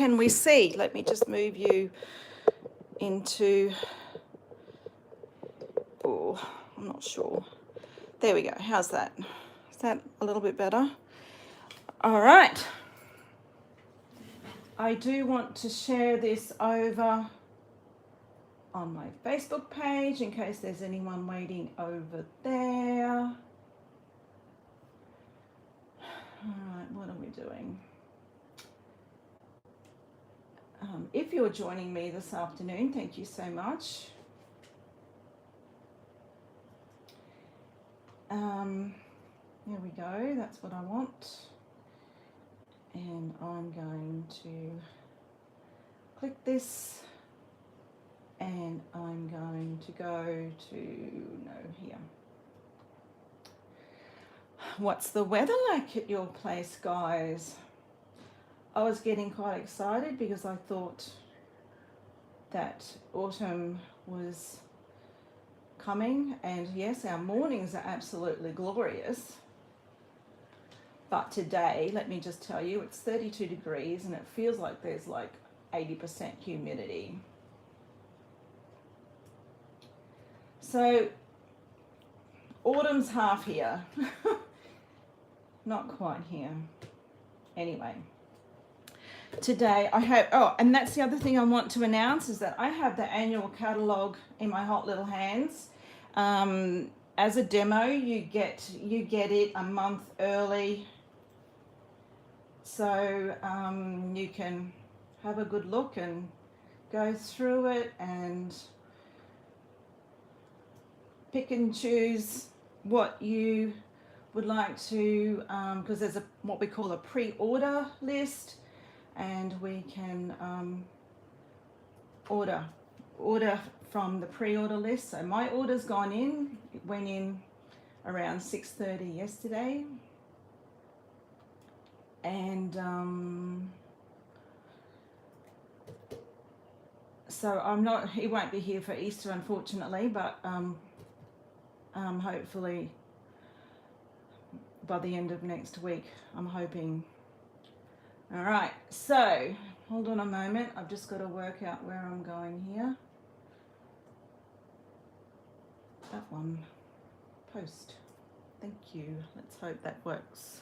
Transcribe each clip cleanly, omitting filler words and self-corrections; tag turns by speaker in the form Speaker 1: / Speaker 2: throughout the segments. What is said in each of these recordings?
Speaker 1: can we see? Let me just move you into, oh, I'm not sure. There we go. How's that? Is that a little bit better? All right. I do want to share this over on my Facebook page in case there's anyone waiting over there. All right, what are we doing? If you're joining me this afternoon, thank you so much. There we go, that's what I want. And I'm going to click this and I'm going to go to, no, here. What's the weather like at your place, guys? I was getting quite excited because I thought that autumn was coming, and yes, our mornings are absolutely glorious. But today, let me just tell you, it's 32 degrees and it feels like there's like 80% humidity. So autumn's half here. Not quite here. Anyway, today I have, oh, and that's the other thing I want to announce is that I have the annual catalogue in my hot little hands. As a demo, you get it a month early. So you can have a good look and go through it and pick and choose what you would like to, because there's what we call a pre-order list, and we can order from the pre-order list. So my order's gone in. It went in around 6:30 yesterday. And so he won't be here for Easter, unfortunately, but hopefully by the end of next week, I'm hoping. All right, so hold on a moment. I've just got to work out where I'm going here. That one, post. Thank you. Let's hope that works.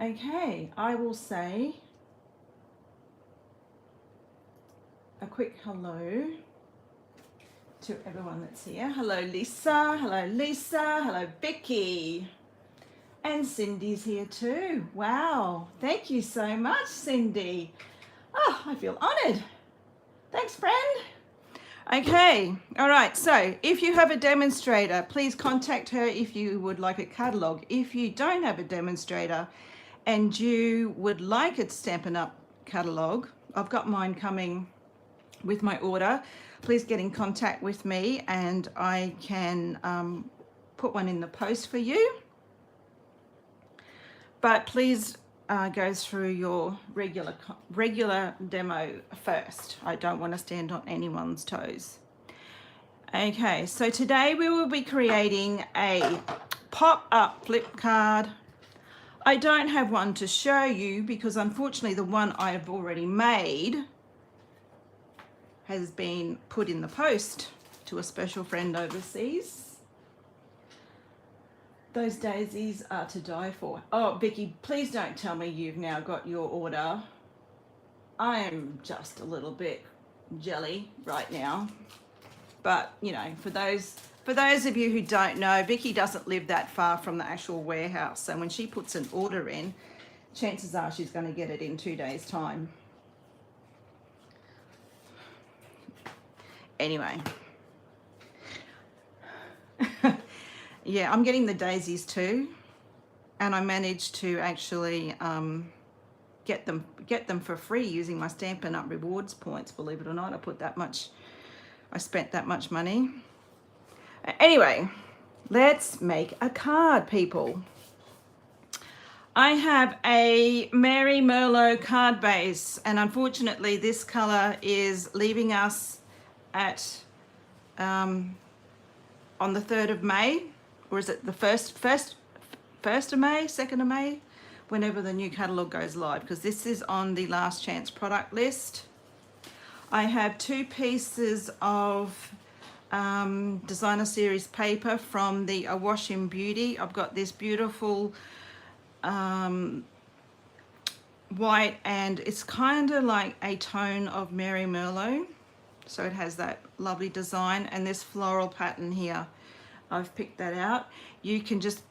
Speaker 1: Okay, I will say a quick hello to everyone that's here. Hello, Lisa. Hello, Lisa. Hello, Becky. And Cindy's here too. Wow. Thank you so much, Cindy. Oh, I feel honored. Thanks, friend. Okay. All right. So if you have a demonstrator, please contact her if you would like a catalogue. If you don't have a demonstrator and you would like a Stampin' Up catalogue, I've got mine coming with my order. Please get in contact with me and I can put one in the post for you. But please go through your regular demo first. I don't want to stand on anyone's toes. Okay, so today we will be creating a pop-up flip card. I don't have one to show you because unfortunately the one I have already made has been put in the post to a special friend overseas. Those daisies are to die for. Oh, Vicky, please don't tell me you've now got your order. I am just a little bit jelly right now. But, you know, for those of you who don't know, Vicky doesn't live that far from the actual warehouse. So when she puts an order in, chances are she's going to get it in 2 days' time. Anyway. Yeah, I'm getting the daisies too, and I managed to actually get them for free using my Stampin' Up rewards points. Believe it or not, I spent that much money. Anyway, let's make a card, people. I have a Mary Merlot card base, and unfortunately, this color is leaving us at on the 3rd of May. Or is it the first of May, 2nd of May? whenever the new catalogue goes live, because this is on the last chance product list. I have 2 pieces of designer series paper from the Awash in Beauty. I've got this beautiful white, and it's kind of like a tone of Mary Merlot, so it has that lovely design, and this floral pattern here, I've picked that out. You can just,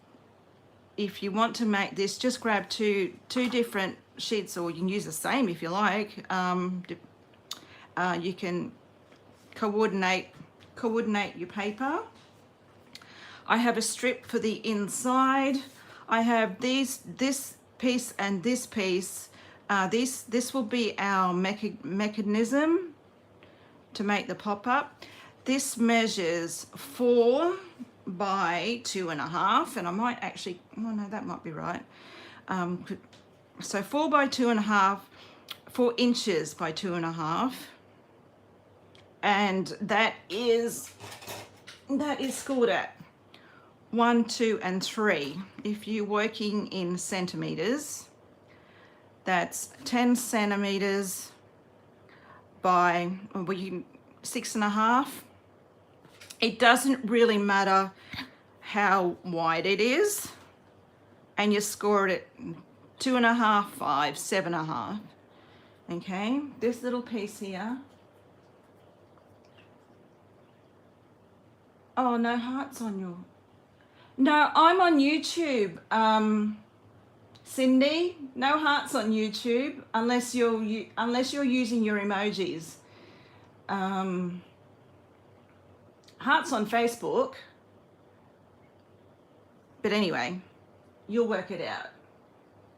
Speaker 1: if you want to make this, just grab two different sheets, or you can use the same if you like. You can coordinate your paper. I have a strip for the inside. I have this piece and this piece. This will be our mechanism to make the pop-up. This measures 4 by 2.5, and I might actually, oh no, that might be right. So 4 by 2.5, 4 inches by 2.5, and that is scored at 1, 2, and 3. If you're working in centimeters, that's 10 centimeters by 6.5. It doesn't really matter how wide it is, and you score it at 2.5, 5, 7.5. Okay, this little piece here. Oh, no hearts on your. No, I'm on YouTube. Cindy, no hearts on YouTube unless you're using your emojis. Hearts on Facebook. But anyway, you'll work it out.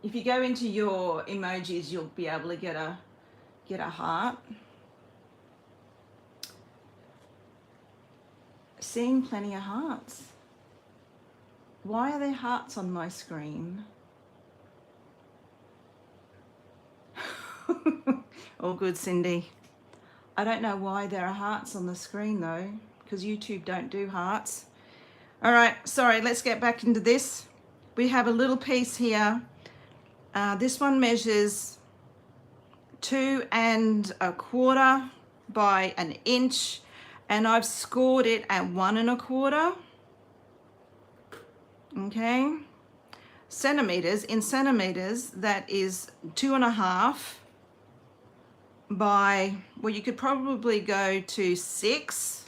Speaker 1: If you go into your emojis, you'll be able to get a heart. Seeing plenty of hearts. Why are there hearts on my screen? All good, Cindy. I don't know why there are hearts on the screen though, because YouTube don't do hearts. All right, sorry, let's get back into this. We have a little piece here. This one measures 2 1/4 by 1 inch, and I've scored it at 1 1/4. Okay, centimeters. In centimeters, that is 2.5 by, well, you could probably go to 6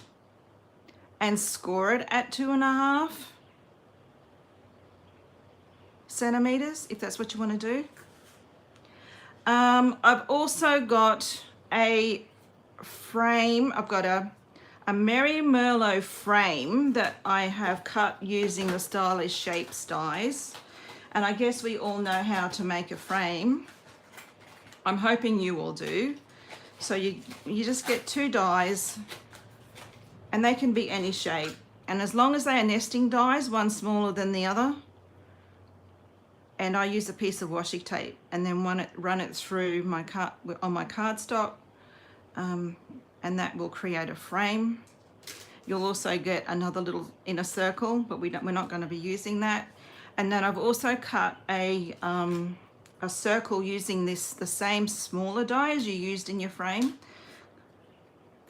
Speaker 1: and score it at 2.5 centimeters, if that's what you want to do. I've also got a frame. I've got a Mary Merlot frame that I have cut using the Stylish Shapes dies, and I guess we all know how to make a frame. I'm hoping you all do. So you just get 2 dies, and they can be any shape, and as long as they are nesting dies, one smaller than the other, and I use a piece of washi tape and then run it through my cardstock, and that will create a frame. You'll also get another little inner circle, but we're not going to be using that. And then I've also cut a circle using the same smaller die as you used in your frame,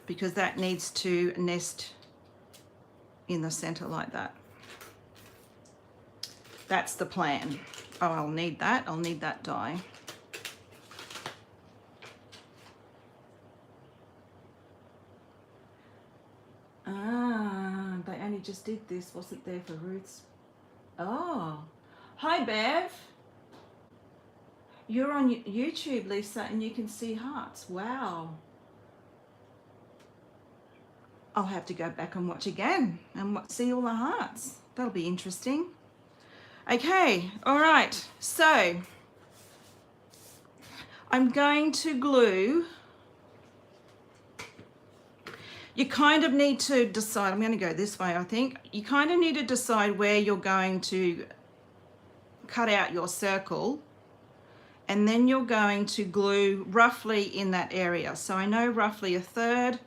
Speaker 1: because that needs to nest in the center like that. That's the plan. Oh, I'll need that die. They only just did this. Wasn't there for Ruth's? Oh, hi Bev. You're on YouTube, Lisa, and you can see hearts. Wow. I'll have to go back and watch again and see all the hearts. That'll be interesting. Okay, all right. So I'm going to glue. You kind of need to decide, I'm going to go this way, I think. You kind of need to decide where you're going to cut out your circle, and then you're going to glue roughly in that area. So I know roughly a third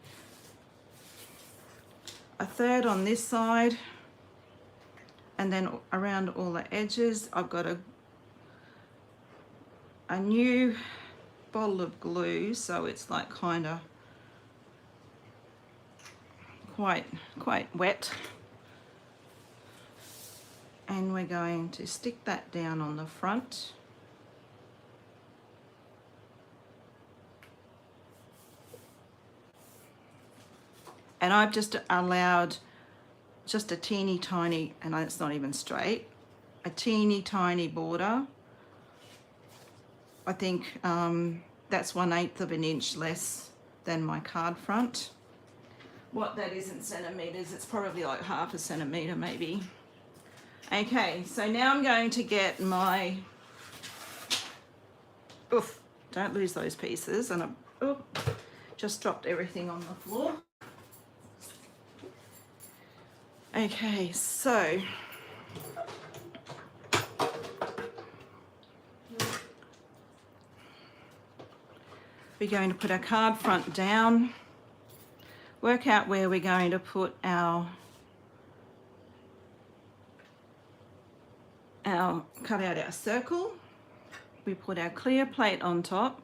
Speaker 1: on this side, and then around all the edges I've got to a new bottle of glue, so it's like kind of quite wet. And we're going to stick that down on the front. And I've just allowed just a teeny tiny, and it's not even straight, a teeny tiny border. I think that's 1/8 of an inch less than my card front. What that is in centimeters, it's probably like 1/2 centimeter maybe. Okay, so now I'm going to get my, oof, don't lose those pieces, and I just dropped everything on the floor. Okay, so we're going to put our card front down, work out where we're going to put our cut out our circle. We put our clear plate on top,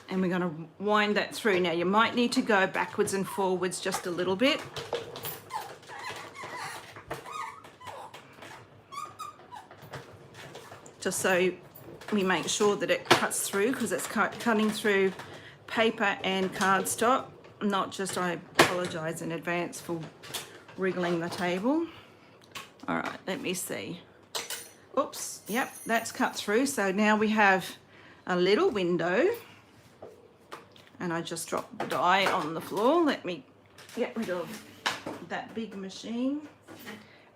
Speaker 1: and we're going to wind that through. Now you might need to go backwards and forwards just a little bit. Just so we make sure that it cuts through, because it's cutting through paper and cardstock. Not just, I apologize in advance for wriggling the table. All right, let me see. Oops, yep, that's cut through. So now we have a little window, and I just dropped the die on the floor. Let me get rid of that big machine.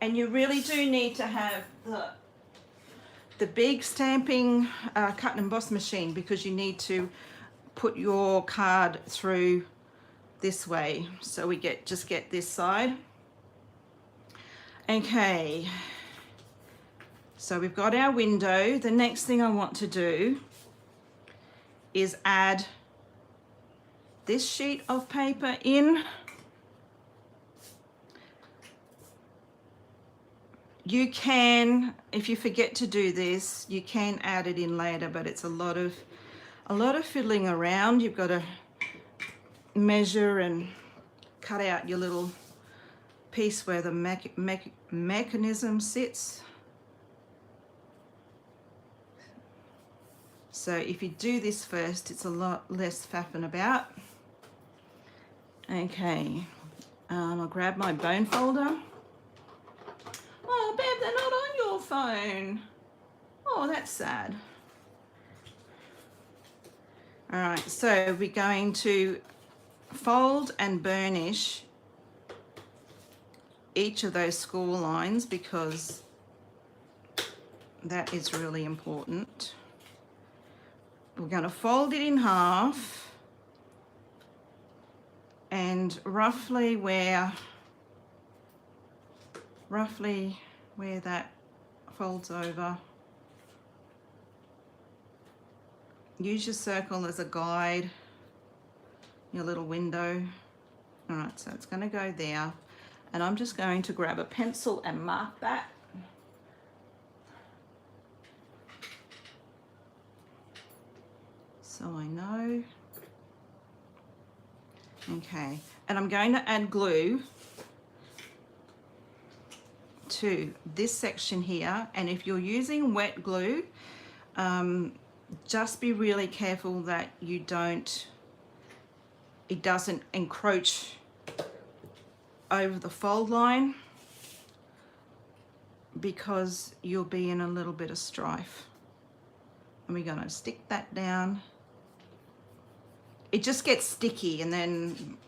Speaker 1: And you really do need to have the big stamping cut and emboss machine, because you need to put your card through this way. So we just get this side. Okay, so we've got our window. The next thing I want to do is add this sheet of paper in. You can, if you forget to do this, you can add it in later, but it's a lot of fiddling around. You've got to measure and cut out your little piece where the mechanism sits. So if you do this first, it's a lot less faffing about. Okay, I'll grab my bone folder. Oh, Bev, they're not on your phone. Oh, that's sad. All right, so we're going to fold and burnish each of those score lines, because that is really important. We're going to fold it in half, and roughly where that folds over, use your circle as a guide, your little window. All right, so it's going to go there, and I'm just going to grab a pencil and mark that. So I know. Okay, and I'm going to add glue to this section here, and if you're using wet glue, just be really careful that it doesn't encroach over the fold line, because you'll be in a little bit of strife. And we're going to stick that down. It just gets sticky, and then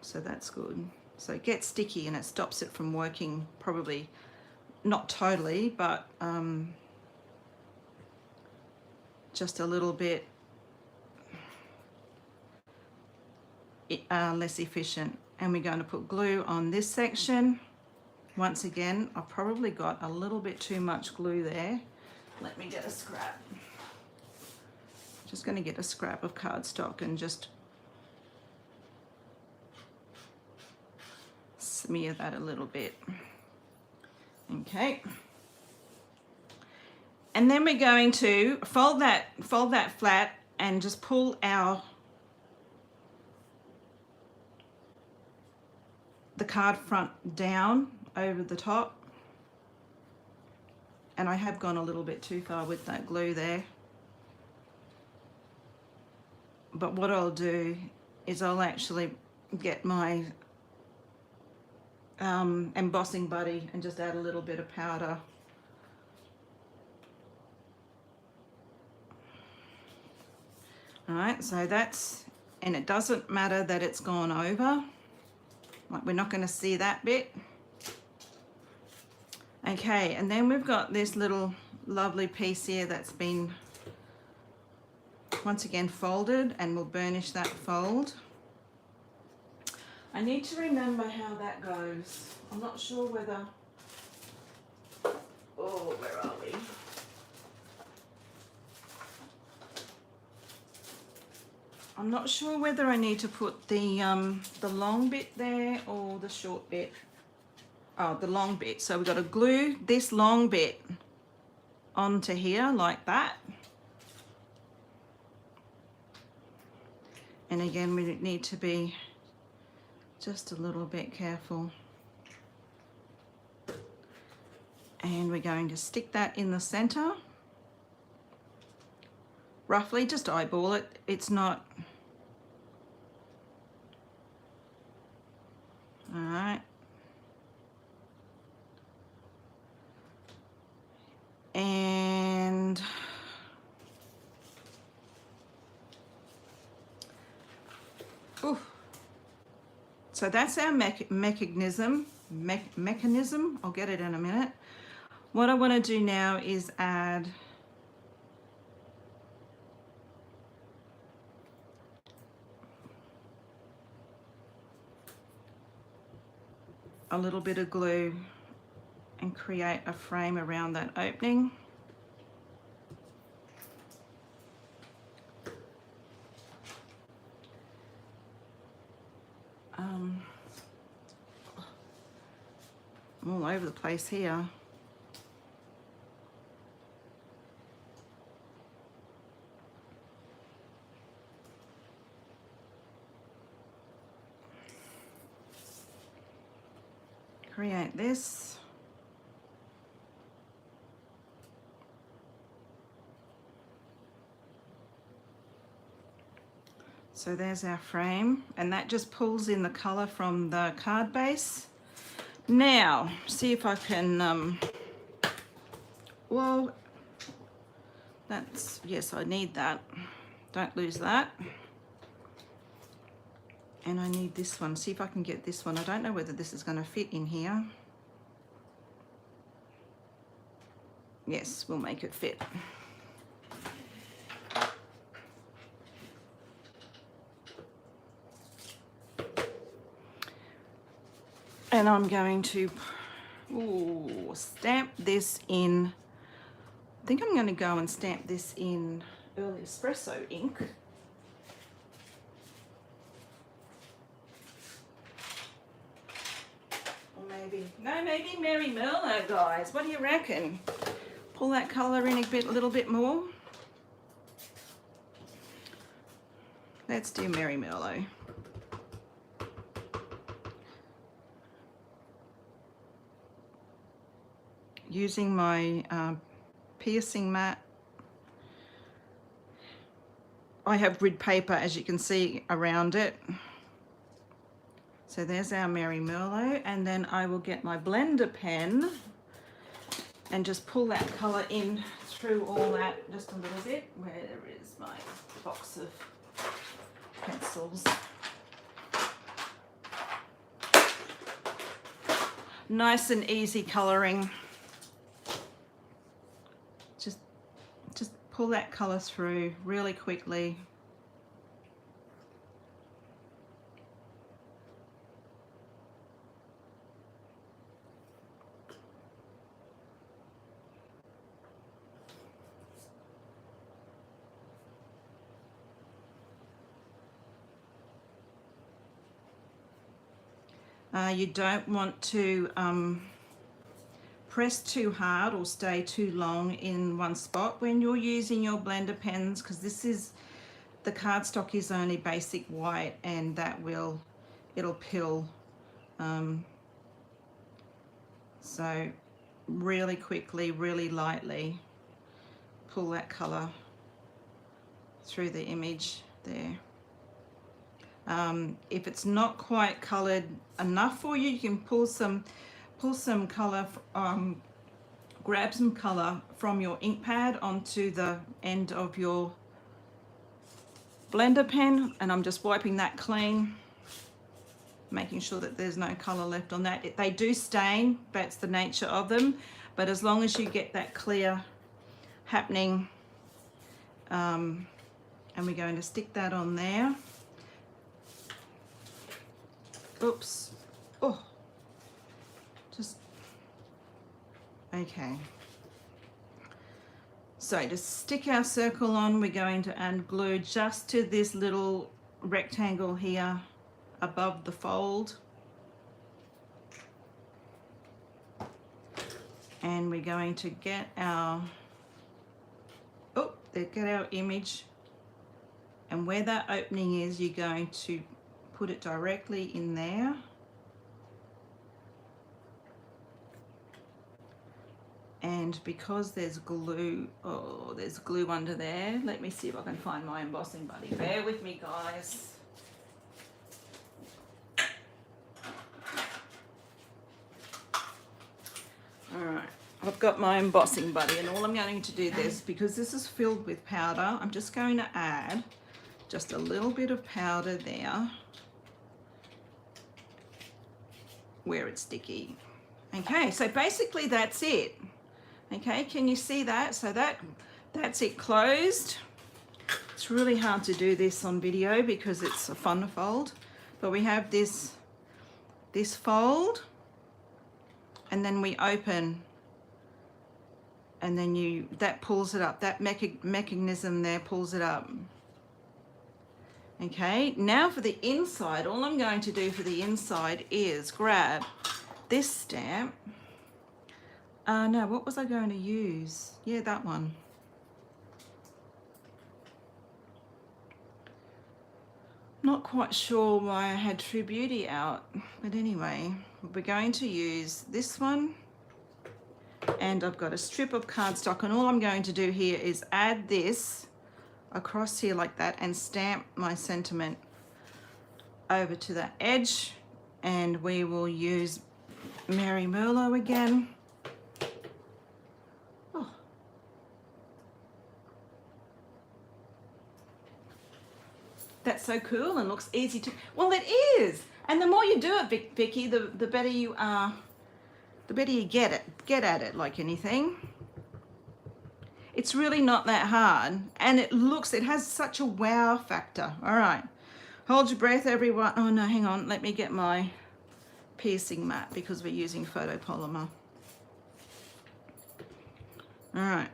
Speaker 1: so that's good. So it gets sticky and it stops it from working, probably not totally, but just a little bit less efficient. And we're going to put glue on this section. Once again, I probably got a little bit too much glue there. Let me get a scrap. Just going to get a scrap of cardstock and just smear that a little bit. Okay. And then we're going to fold that flat and just pull the card front down over the top. And I have gone a little bit too far with that glue there. But what I'll do is I'll actually get my embossing buddy and just add a little bit of powder. All right, so that's, and it doesn't matter that it's gone over. Like, we're not going to see that bit. Okay, and then we've got this little lovely piece here that's been once again folded, and we'll burnish that fold. I need to remember how that goes. I'm not sure whether, oh, where are we? I'm not sure whether I need to put the long bit there or the short bit. Oh, the long bit. So we've got to glue this long bit onto here like that. And again, we need to be just a little bit careful. And we're going to stick that in the center. Roughly, just eyeball it. It's not... All right. And ooh. So that's our mechanism. I'll get it in a minute. What I want to do now is add a little bit of glue and create a frame around that opening. I'm all over the place here. Create this. So there's our frame, and that just pulls in the color from the card base. Now, see if I can, well, that's, yes, I need that. Don't lose that. And I need this one. See if I can get this one. I don't know whether this is going to fit in here. Yes, we'll make it fit. And I'm going to stamp this in. I think I'm going to go and stamp this in Early Espresso ink. Maybe Merry Merlot, guys. What do you reckon? Pull that colour in a little bit more. Let's do Merry Merlot. Using my piercing mat. I have grid paper, as you can see, around it. So there's our Merry Merlot, and then I will get my blender pen and just pull that colour in through all that just a little bit. Where is my box of pencils? Nice and easy colouring. Just pull that colour through really quickly. You don't want to press too hard or stay too long in one spot when you're using your blender pens, because this is, the cardstock is only basic white, and that it'll pill. So really quickly, really lightly pull that color through the image there. If it's not quite colored enough for you, you can pull some color, grab some color from your ink pad onto the end of your blender pen, and I'm just wiping that clean, making sure that there's no color left on that. They do stain, that's the nature of them, but as long as you get that clear happening, and we're going to stick that on there. Oops. Oh, just okay. So to stick our circle on, we're going to add glue just to this little rectangle here above the fold, and we're going to get our image, and where that opening is, you're going to put it directly in there. And because there's glue, there's glue under there. Let me see if I can find my embossing buddy. Bear with me, guys. All right, I've got my embossing buddy, and all I'm going to do this, because this is filled with powder, I'm just going to add just a little bit of powder there where it's sticky. Okay, so basically that's it. Okay, can you see that? So that's it closed. It's really hard to do this on video because it's a fun fold, but we have this fold, and then we open, and then that pulls it up. That mechanism there pulls it up. Okay, now for the inside, all I'm going to do for the inside is grab this stamp. No, what was I going to use? Yeah, that one. Not quite sure why I had True Beauty out, but anyway, we're going to use this one, and I've got a strip of cardstock, and all I'm going to do here is add this across here like that and stamp my sentiment over to the edge, and we will use Mary Merlot again. Oh. That's so cool and looks easy to, well, it is. And the more you do it, Vicky, the better you are, the better you get at it, like anything. It's really not that hard, and it has such a wow factor. All right, hold your breath, everyone. Oh no, hang on, let me get my piercing mat because we're using photopolymer. All right.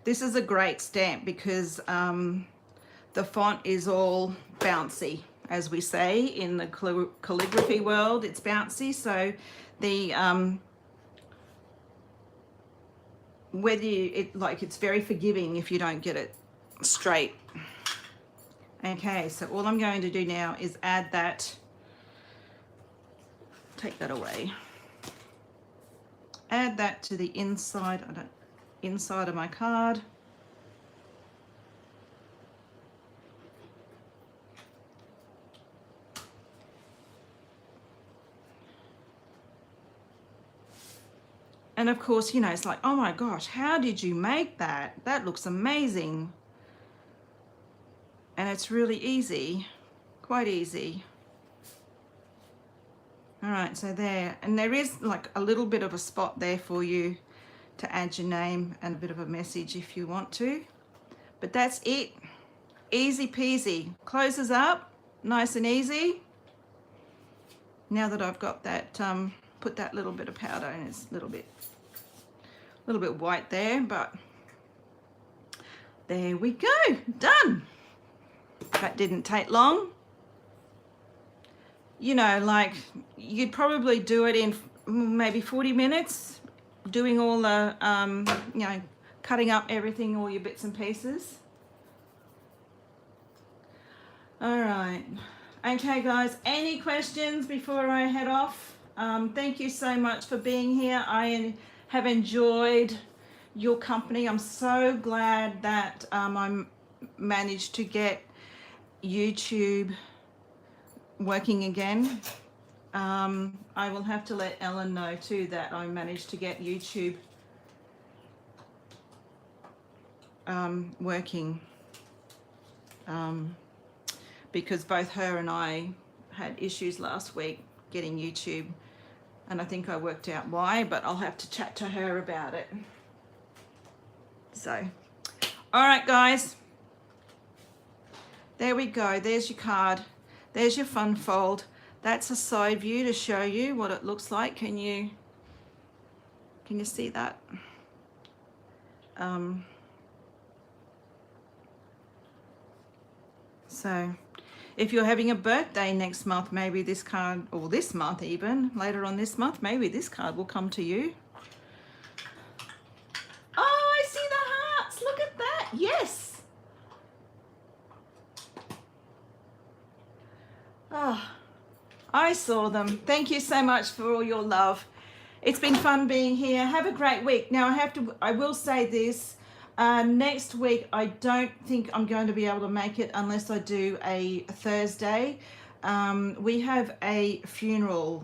Speaker 1: This is a great stamp because the font is all bouncy, as we say in the calligraphy world. It's bouncy, so the it's very forgiving if you don't get it straight. Okay, so all I'm going to do now is add that, take that away, add that to the inside of my card. And of course, you know, it's like, oh my gosh, how did you make that? That looks amazing. And it's really easy, quite easy. All right, so there, and there is like a little bit of a spot there for you to add your name and a bit of a message if you want to. But that's it, easy peasy. Closes up, nice and easy. Now that I've got that, put that little bit of powder in, it's a little bit white there, but there we go, done. That didn't take long. you know, like you'd probably do it in maybe 40 minutes, doing all the, you know, cutting up everything, all your bits and pieces. All right. Okay, guys, any questions before I head off? Thank you so much for being here. I have enjoyed your company. I'm so glad that I managed to get YouTube working again. I will have to let Ellen know too that I managed to get YouTube working, because both her and I had issues last week getting YouTube, and I think I worked out why, but I'll have to chat to her about it. So, all right, guys, there we go. There's your card. There's your fun fold. That's a side view to show you what it looks like. Can you see that? So if you're having a birthday next month, maybe this card, or this month even, later on this month, maybe this card will come to you. Oh, I see the hearts. Look at that. Yes. Oh, I saw them. Thank you so much for all your love. It's been fun being here. Have a great week. Now I will say this. Next week, I don't think I'm going to be able to make it unless I do a Thursday. We have a funeral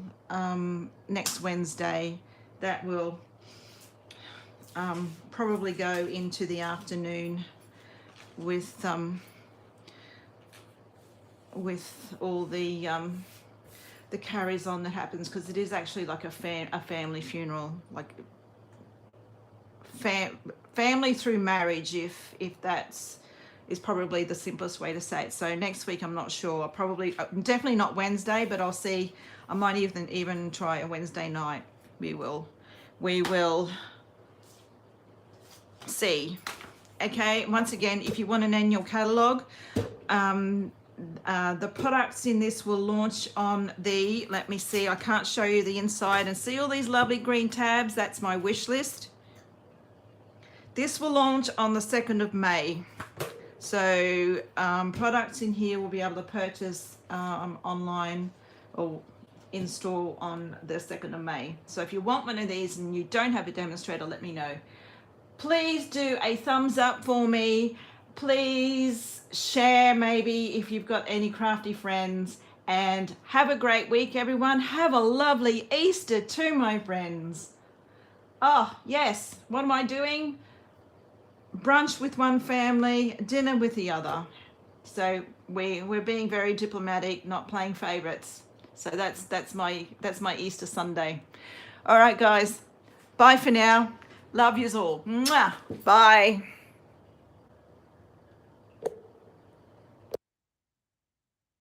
Speaker 1: next Wednesday that will probably go into the afternoon with all the carries on that happens, because it is actually like a family funeral, like family through marriage, if that's is probably the simplest way to say it. So next week I'm not sure. Definitely not Wednesday, but I'll see. I might even try a Wednesday night. We will see. Okay, once again, if you want an annual catalogue, the products in this will launch on the, let me see, I can't show you the inside and see all these lovely green tabs. That's my wish list. This will launch on the 2nd of May. So products in here will be able to purchase online or in store on the 2nd of May. So if you want one of these and you don't have a demonstrator, let me know. Please do a thumbs up for me. Please share maybe if you've got any crafty friends, and have a great week, everyone. Have a lovely Easter too, my friends. Oh, yes. What am I doing? Brunch with one family, dinner with the other. So we're being very diplomatic, not playing favorites. So that's my Easter Sunday. All right, guys. Bye for now. Love yous all. Mwah. Bye.